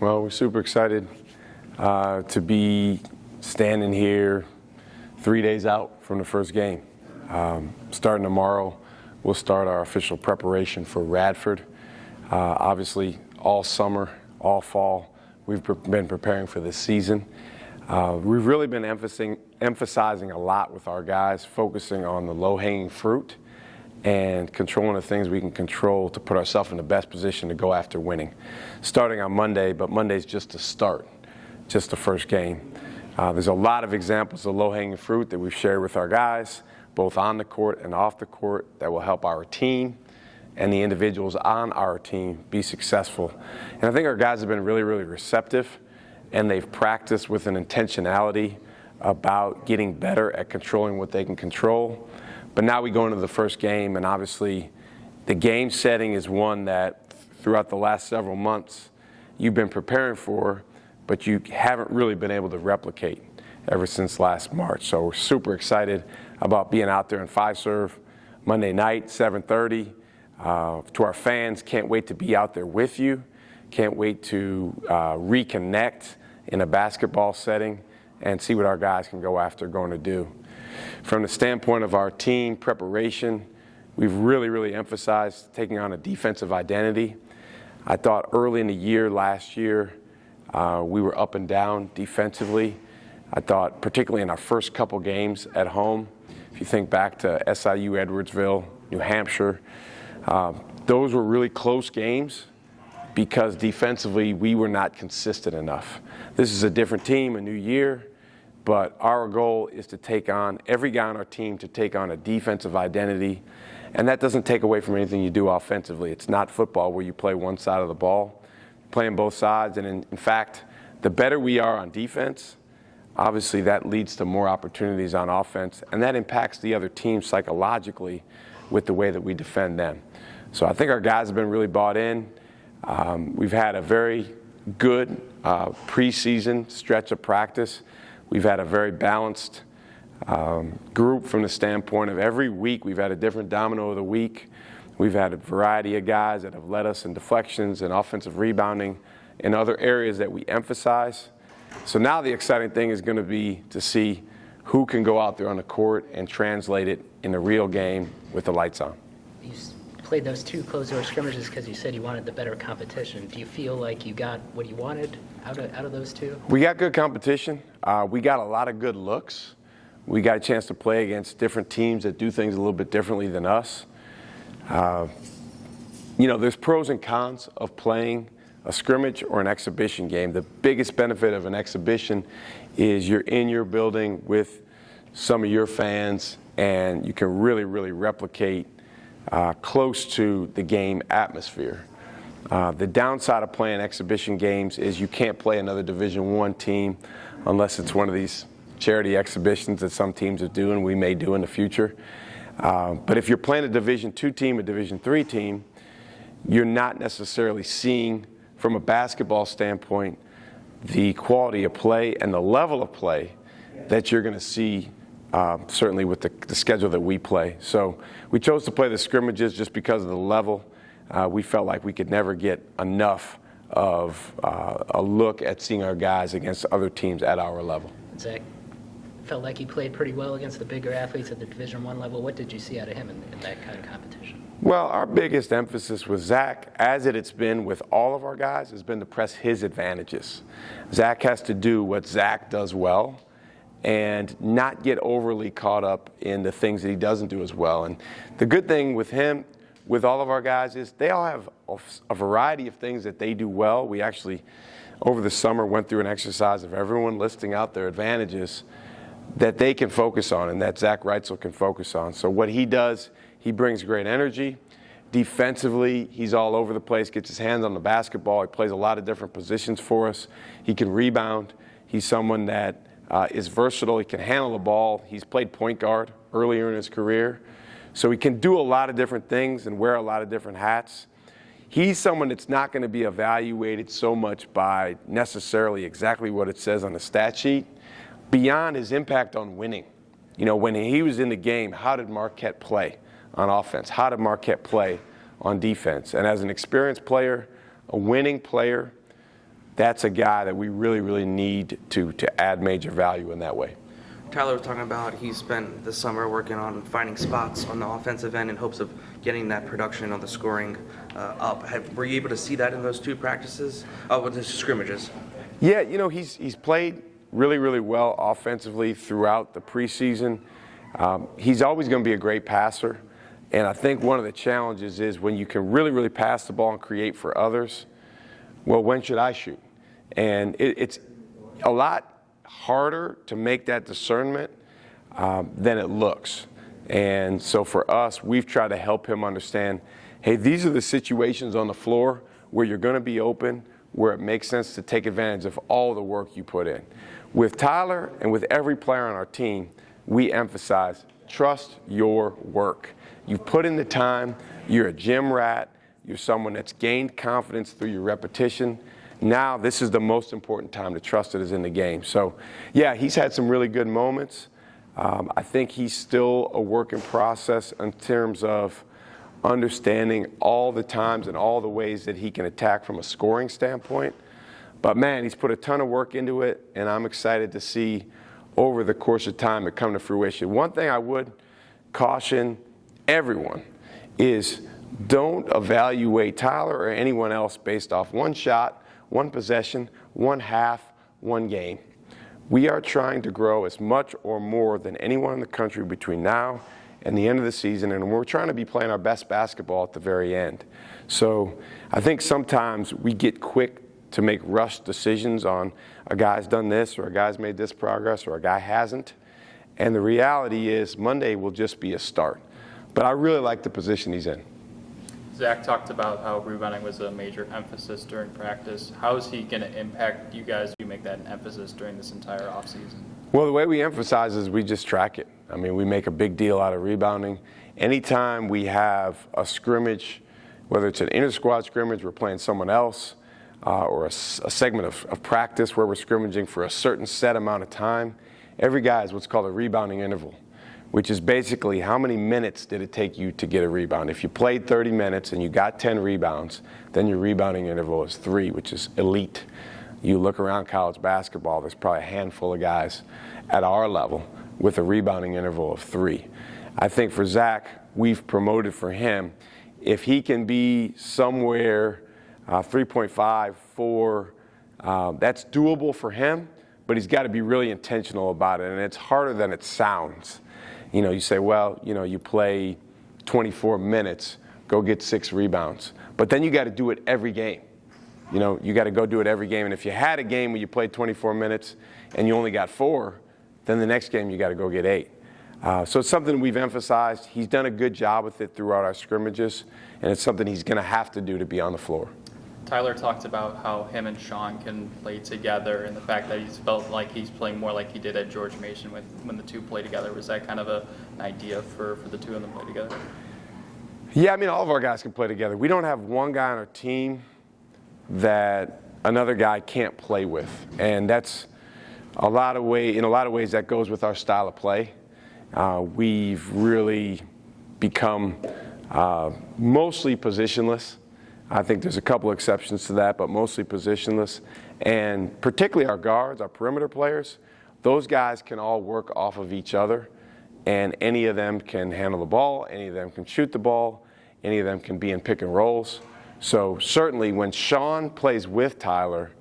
Well, we're super excited to be standing here 3 days out from the first game. Starting tomorrow, we'll start our official preparation for Radford. Obviously, all summer, all fall, we've been preparing for this season. We've really been emphasizing a lot with our guys, focusing on the low-hanging fruit and controlling the things we can control to put ourselves in the best position to go after winning. Starting on Monday, but Monday's just a start, just the first game. There's a lot of examples of low-hanging fruit that we've shared with our guys, both on the court and off the court, that will help our team and the individuals on our team be successful. And I think our guys have been really, really receptive, and they've practiced with an intentionality about getting better at controlling what they can control. But now we go into the first game, and obviously the game setting is one that throughout the last several months you've been preparing for, but you haven't really been able to replicate ever since last March. So we're super excited about being out there in Fiserv Monday night, 7:30. To our fans, can't wait to be out there with you. Can't wait to reconnect in a basketball setting and see what our guys can go after going to do. From the standpoint of our team preparation, we've really, really emphasized taking on a defensive identity. I thought early in the year last year, we were up and down defensively. I thought particularly in our first couple games at home, if you think back to SIU, Edwardsville, New Hampshire, those were really close games because defensively we were not consistent enough. This is a different team, a new year, but our goal is to take on, every guy on our team to take on a defensive identity, and that doesn't take away from anything you do offensively. It's not football where you play one side of the ball, playing both sides, and in fact, the better we are on defense, obviously that leads to more opportunities on offense, and that impacts the other team psychologically with the way that we defend them. So I think our guys have been really bought in. We've had a very good preseason stretch of practice. We've had a very balanced group from the standpoint of every week we've had a different domino of the week. We've had a variety of guys that have led us in deflections and offensive rebounding and other areas that we emphasize. So now the exciting thing is going to be to see who can go out there on the court and translate it in the real game with the lights on. You played those two closed-door scrimmages because you said you wanted the better competition. Do you feel like you got what you wanted out of those two? We got good competition. We got a lot of good looks. We got a chance to play against different teams that do things a little bit differently than us. There's pros and cons of playing a scrimmage or an exhibition game. The biggest benefit of an exhibition is you're in your building with some of your fans, and you can really, really replicate close to the game atmosphere. The downside of playing exhibition games is you can't play another Division I team unless it's one of these charity exhibitions that some teams are doing, we may do in the future. But if you're playing a Division II team, a Division III team, you're not necessarily seeing, from a basketball standpoint, the quality of play and the level of play that you're going to see certainly with the schedule that we play. So we chose to play the scrimmages just because of the level. We felt like we could never get enough of a look at seeing our guys against other teams at our level. Zach, felt like he played pretty well against the bigger athletes at the Division I level. What did you see out of him in that kind of competition? Well, our biggest emphasis with Zach, as it's been with all of our guys, has been to press his advantages. Zach has to do what Zach does well and not get overly caught up in the things that he doesn't do as well. And the good thing with him, with all of our guys, is they all have a variety of things that they do well. We actually, over the summer, went through an exercise of everyone listing out their advantages that they can focus on and that Zach Reitzel can focus on. So what he does, he brings great energy. Defensively, he's all over the place, gets his hands on the basketball. He plays a lot of different positions for us. He can rebound. He's someone that is versatile. He can handle the ball. He's played point guard earlier in his career. So he can do a lot of different things and wear a lot of different hats. He's someone that's not going to be evaluated so much by necessarily exactly what it says on the stat sheet, beyond his impact on winning. When he was in the game, how did Marquette play on offense? How did Marquette play on defense? And as an experienced player, a winning player, that's a guy that we really, really need to add major value in that way. Tyler was talking about he spent the summer working on finding spots on the offensive end in hopes of getting that production on the scoring up. Were you able to see that in those two practices, with the scrimmages? Yeah, he's played really, really well offensively throughout the preseason. He's always going to be a great passer, and I think one of the challenges is when you can really, really pass the ball and create for others, well, when should I shoot? And it's a lot harder to make that discernment than it looks. And so for us, we've tried to help him understand, hey, these are the situations on the floor where you're going to be open, where it makes sense to take advantage of all the work you put in. With Tyler and with every player on our team, we emphasize trust your work. You've put in the time, you're a gym rat, you're someone that's gained confidence through your repetition. Now this is the most important time to trust it is in the game. So yeah, he's had some really good moments. I think he's still a work in process in terms of understanding all the times and all the ways that he can attack from a scoring standpoint. But man, he's put a ton of work into it, and I'm excited to see over the course of time it come to fruition. One thing I would caution everyone is don't evaluate Tyler or anyone else based off one shot, one possession, one half, one game. We are trying to grow as much or more than anyone in the country between now and the end of the season, and we're trying to be playing our best basketball at the very end. So I think sometimes we get quick to make rushed decisions on a guy's done this or a guy's made this progress or a guy hasn't. And the reality is Monday will just be a start. But I really like the position he's in. Zach talked about how rebounding was a major emphasis during practice. How is he going to impact you guys if you make that an emphasis during this entire offseason? Well, the way we emphasize is we just track it. I mean, we make a big deal out of rebounding. Anytime we have a scrimmage, whether it's an inter-squad scrimmage, we're playing someone else, or a segment of practice where we're scrimmaging for a certain set amount of time, every guy has what's called a rebounding interval, which is basically how many minutes did it take you to get a rebound. If you played 30 minutes and you got 10 rebounds, then your rebounding interval is 3, which is elite. You look around college basketball, there's probably a handful of guys at our level with a rebounding interval of 3. I think for Zach, we've promoted for him, if he can be somewhere 3.5, 4, that's doable for him, but he's got to be really intentional about it, and it's harder than it sounds. You say, well, you play 24 minutes, go get 6 rebounds. But then you got to do it every game. You got to go do it every game. And if you had a game where you played 24 minutes and you only got 4, then the next game you got to go get 8. So it's something we've emphasized. He's done a good job with it throughout our scrimmages, and it's something he's going to have to do to be on the floor. Tyler talked about how him and Sean can play together and the fact that he's felt like he's playing more like he did at George Mason when the two play together. Was that kind of an idea for the two of them to play together? Yeah, I mean, all of our guys can play together. We don't have one guy on our team that another guy can't play with. And that's in a lot of ways that goes with our style of play. We've really become mostly positionless. I think there's a couple exceptions to that, but mostly positionless. And particularly our guards, our perimeter players, those guys can all work off of each other, and any of them can handle the ball, any of them can shoot the ball, any of them can be in pick and rolls. So certainly when Sean plays with Tyler,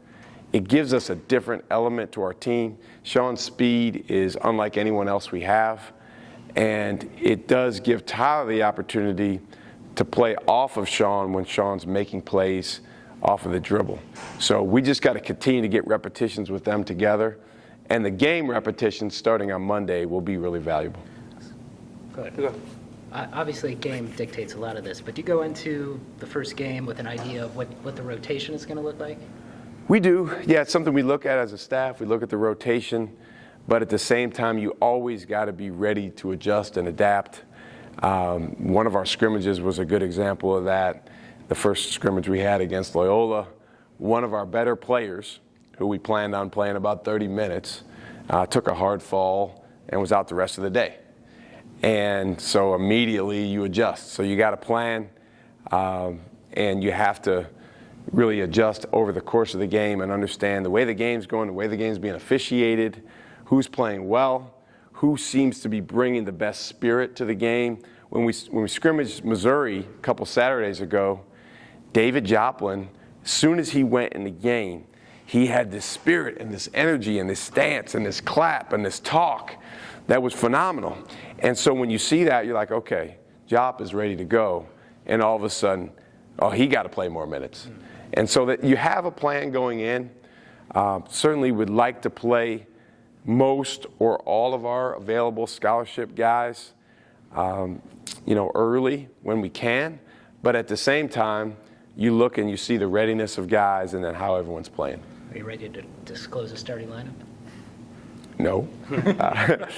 it gives us a different element to our team. Sean's speed is unlike anyone else we have, and it does give Tyler the opportunity to play off of Sean when Sean's making plays off of the dribble. So we just got to continue to get repetitions with them together, and the game repetitions starting on Monday will be really valuable. Good. Obviously, game dictates a lot of this, but do you go into the first game with an idea of what the rotation is going to look like? We do. Yeah, it's something we look at as a staff. We look at the rotation, but at the same time, you always got to be ready to adjust and adapt. One of our scrimmages was a good example of that. The first scrimmage we had against Loyola, one of our better players, who we planned on playing about 30 minutes, took a hard fall and was out the rest of the day. And so immediately you adjust. So you got a plan, and you have to really adjust over the course of the game and understand the way the game's going, the way the game's being officiated, who's playing well, who seems to be bringing the best spirit to the game. When we scrimmaged Missouri a couple Saturdays ago, David Joplin, as soon as he went in the game, he had this spirit and this energy and this stance and this clap and this talk that was phenomenal. And so when you see that, you're like, okay, Jop is ready to go. And all of a sudden, oh, he got to play more minutes. And so that you have a plan going in. Certainly would like to play most or all of our available scholarship guys, early when we can. But at the same time, you look and you see the readiness of guys and then how everyone's playing. Are you ready to disclose a starting lineup? No. Gotta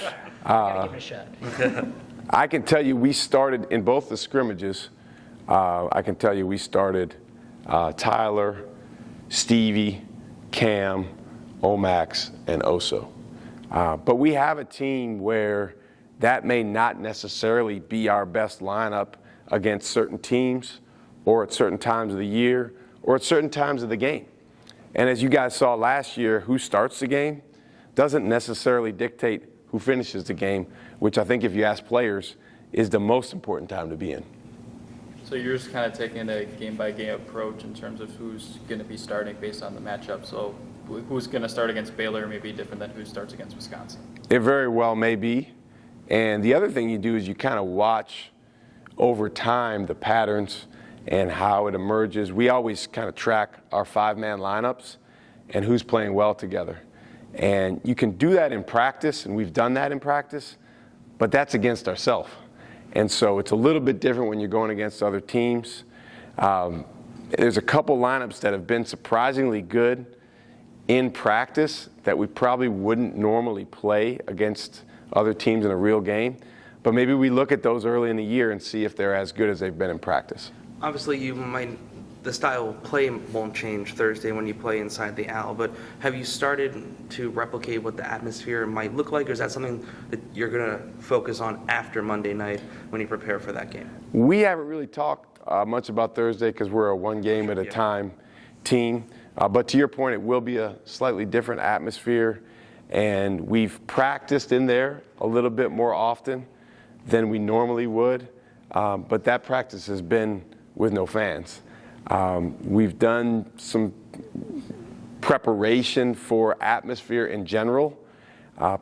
give it a shot. I can tell you we started in both the scrimmages. I can tell you we started Tyler, Stevie, Cam, Omax, and Oso. But we have a team where that may not necessarily be our best lineup against certain teams or at certain times of the year or at certain times of the game. And as you guys saw last year, who starts the game doesn't necessarily dictate who finishes the game, which I think if you ask players is the most important time to be in. So you're just kind of taking a game-by-game approach in terms of who's going to be starting based on the matchup. So who's going to start against Baylor may be different than who starts against Wisconsin. It very well may be. And the other thing you do is you kind of watch over time the patterns and how it emerges. We always kind of track our 5-man lineups and who's playing well together. And you can do that in practice, and we've done that in practice, but that's against ourselves. And so it's a little bit different when you're going against other teams. There's a couple lineups that have been surprisingly good in practice that we probably wouldn't normally play against other teams in a real game. But maybe we look at those early in the year and see if they're as good as they've been in practice. Obviously, the style of play won't change Thursday when you play inside the Owl, but have you started to replicate what the atmosphere might look like, or is that something that you're going to focus on after Monday night when you prepare for that game? We haven't really talked much about Thursday because we're a one game at a time team. But to your point, it will be a slightly different atmosphere, and we've practiced in there a little bit more often than we normally would, but that practice has been with no fans. We've done some preparation for atmosphere in general,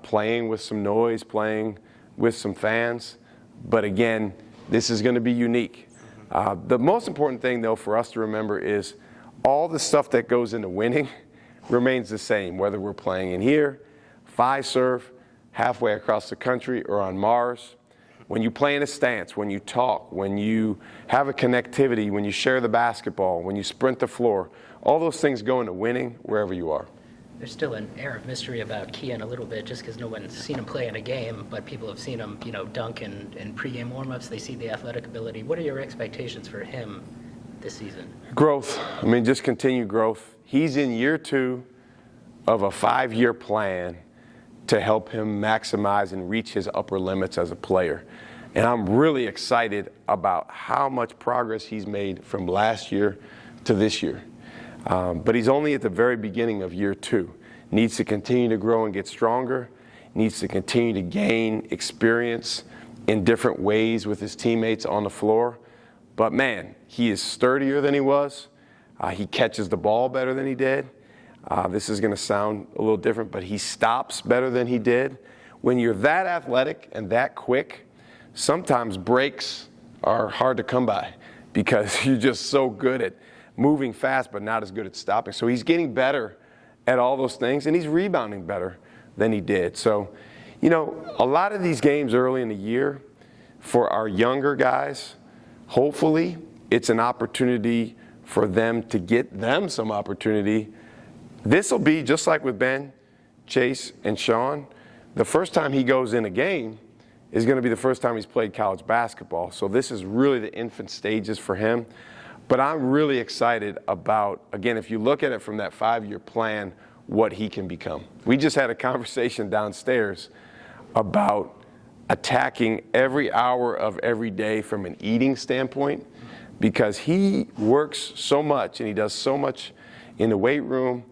playing with some noise, playing with some fans, but again, this is going to be unique. The most important thing, though, for us to remember is all the stuff that goes into winning remains the same, whether we're playing in here, Fiserv, halfway across the country, or on Mars. When you play in a stance, when you talk, when you have a connectivity, when you share the basketball, when you sprint the floor, all those things go into winning wherever you are. There's still an air of mystery about Kian a little bit just because no one's seen him play in a game, but people have seen him, dunk in pregame warmups. They see the athletic ability. What are your expectations for him this season? Growth. Just continued growth. He's in year 2 of a 5-year plan to help him maximize and reach his upper limits as a player. And I'm really excited about how much progress he's made from last year to this year. But he's only at the very beginning of year 2. Needs to continue to grow and get stronger. Needs to continue to gain experience in different ways with his teammates on the floor. But man, he is sturdier than he was. He catches the ball better than he did. This is going to sound a little different, but he stops better than he did. When you're that athletic and that quick, sometimes breaks are hard to come by because you're just so good at moving fast but not as good at stopping. So he's getting better at all those things, and he's rebounding better than he did. So, a lot of these games early in the year for our younger guys, hopefully it's an opportunity for them to get them some opportunity. This will be, just like with Ben, Chase, and Sean, the first time he goes in a game is going to be the first time he's played college basketball. So this is really the infant stages for him. But I'm really excited about, again, if you look at it from that 5-year plan, what he can become. We just had a conversation downstairs about attacking every hour of every day from an eating standpoint, because he works so much and he does so much in the weight room,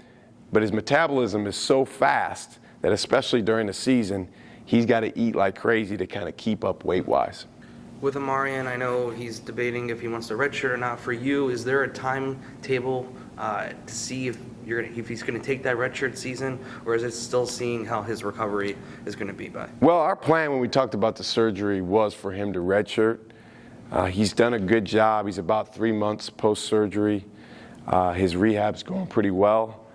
but his metabolism is so fast that especially during the season, he's got to eat like crazy to kind of keep up weight-wise. With Omarion, I know he's debating if he wants to redshirt or not. For you, is there a timetable to see if he's going to take that redshirt season, or is it still seeing how his recovery is going to be by? Well, our plan when we talked about the surgery was for him to redshirt. He's done a good job. He's about 3 months post-surgery. His rehab's going pretty well,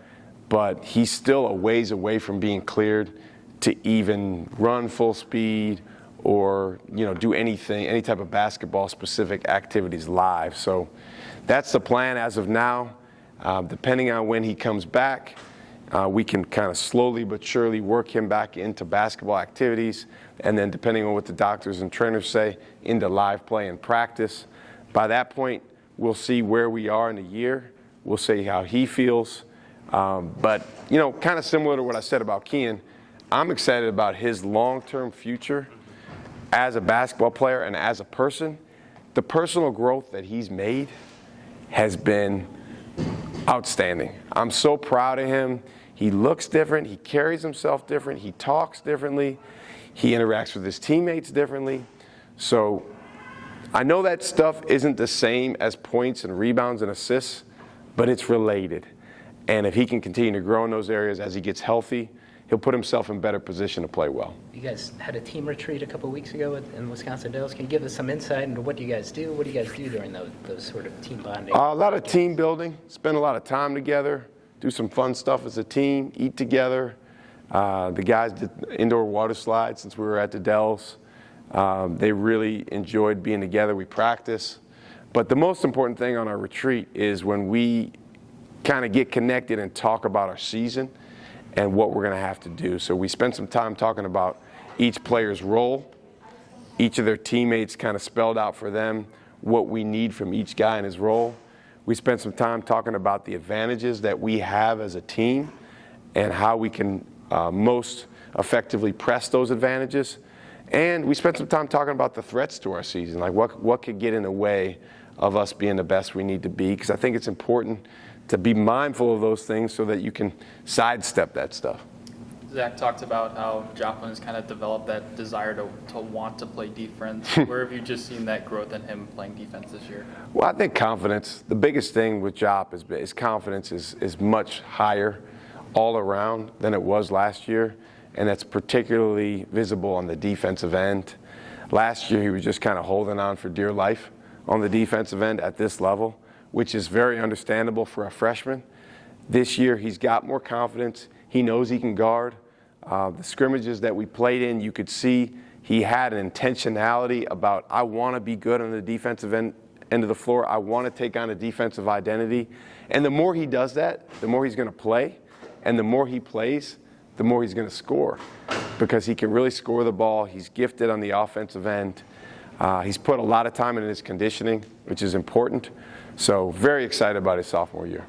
but he's still a ways away from being cleared to even run full speed or do anything, any type of basketball-specific activities live. So that's the plan as of now. Depending on when he comes back, we can kind of slowly but surely work him back into basketball activities, and then depending on what the doctors and trainers say, into live play and practice. By that point, we'll see where we are in the year. We'll see how he feels. But, kind of similar to what I said about Kian, I'm excited about his long-term future as a basketball player and as a person. The personal growth that he's made has been outstanding. I'm so proud of him. He looks different. He carries himself different. He talks differently. He interacts with his teammates differently. So I know that stuff isn't the same as points and rebounds and assists, but it's related. And if he can continue to grow in those areas as he gets healthy, he'll put himself in better position to play well. You guys had a team retreat a couple weeks ago in Wisconsin Dells. Can you give us some insight into what you guys do? What do you guys do during those sort of team bonding? A lot of team building, spend a lot of time together, do some fun stuff as a team, eat together. The guys did indoor water slides since we were at the Dells. They really enjoyed being together. We practice. But the most important thing on our retreat is when we kind of get connected and talk about our season and what we're going to have to do. So we spent some time talking about each player's role, each of their teammates kind of spelled out for them what we need from each guy in his role. We spent some time talking about the advantages that we have as a team and how we can most effectively press those advantages. And we spent some time talking about the threats to our season, like what could get in the way of us being the best we need to be, because I think it's important to be mindful of those things so that you can sidestep that stuff. Zach talked about how Joplin has kind of developed that desire to want to play defense. Where have you just seen that growth in him playing defense this year? Well, I think confidence. The biggest thing with Jop is confidence is much higher all around than it was last year, and that's particularly visible on the defensive end. Last year, he was just kind of holding on for dear life on the defensive end at this level, which is very understandable for a freshman. This year, he's got more confidence. He knows he can guard. The scrimmages that we played in, you could see he had an intentionality about, I want to be good on the defensive end of the floor. I want to take on a defensive identity. And the more he does that, the more he's going to play. And the more he plays, the more he's going to score, because he can really score the ball. He's gifted on the offensive end. He's put a lot of time into his conditioning, which is important. So very excited about his sophomore year.